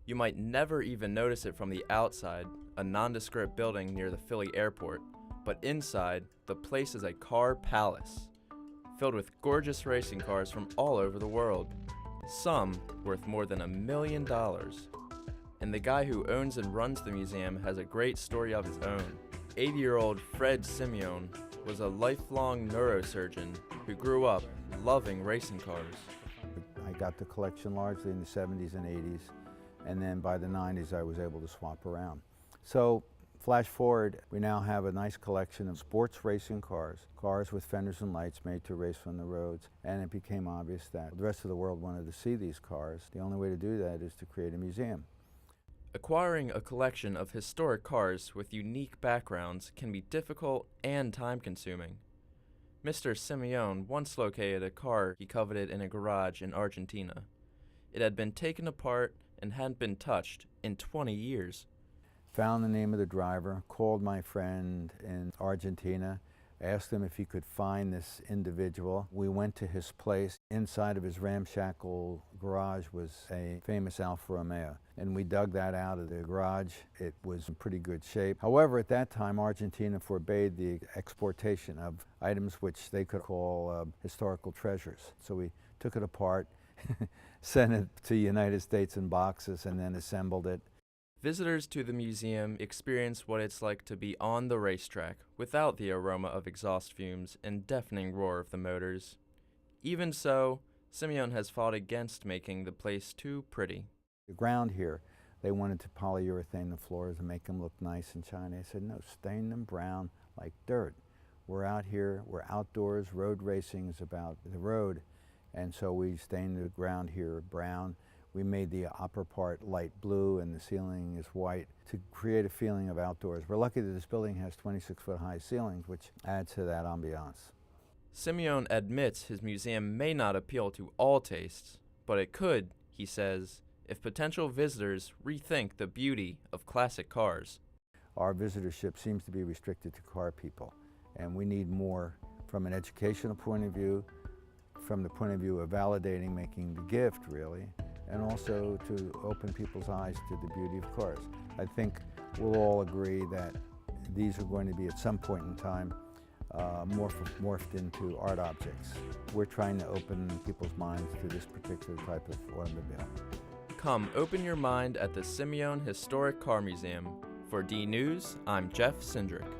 You might never even notice it from the outside, a nondescript building near the Philly airport, but inside, the place is a car palace, filled with gorgeous racing cars from all over the world, some worth more than $1 million. And the guy who owns and runs the museum has a great story of his own. 80-year-old Fred Simeone was a lifelong neurosurgeon who grew up loving racing cars. I got the collection largely in the 70s and 80s, and then by the 90s I was able to swap around. So flash forward, we now have a nice collection of sports racing cars, cars with fenders and lights made to race on the roads, and it became obvious that the rest of the world wanted to see these cars. The only way to do that is to create a museum. Acquiring a collection of historic cars with unique backgrounds can be difficult and time-consuming. Mr. Simeone once located a car he coveted in a garage in Argentina. It had been taken apart and hadn't been touched in 20 years. Found the name of the driver, called my friend in Argentina, asked him if he could find this individual. We went to his place. Inside of his ramshackle garage was a famous Alfa Romeo, and we dug that out of the garage. It was in pretty good shape. However, at that time, Argentina forbade the exportation of items which they could call historical treasures. So we took it apart, sent it to the United States in boxes, and then assembled it. Visitors to the museum experience what it's like to be on the racetrack without the aroma of exhaust fumes and deafening roar of the motors. Even so, Simeone has fought against making the place too pretty. The ground here, they wanted to polyurethane the floors and make them look nice and shiny. I said, no, stain them brown like dirt. We're out here, we're outdoors, road racing is about the road, and so we stained the ground here brown. We made the upper part light blue and the ceiling is white to create a feeling of outdoors. We're lucky that this building has 26-foot high ceilings, which adds to that ambiance. Simeone admits his museum may not appeal to all tastes, but it could, he says, if potential visitors rethink the beauty of classic cars. Our visitorship seems to be restricted to car people, and we need more from an educational point of view, from the point of view of validating making the gift, really, and also to open people's eyes to the beauty of cars. I think we'll all agree that these are going to be at some point in time morphed into art objects. We're trying to open people's minds to this particular type of automobile. Come open your mind at the Simeone Historic Car Museum. For DNews, I'm Jeff Sindrick.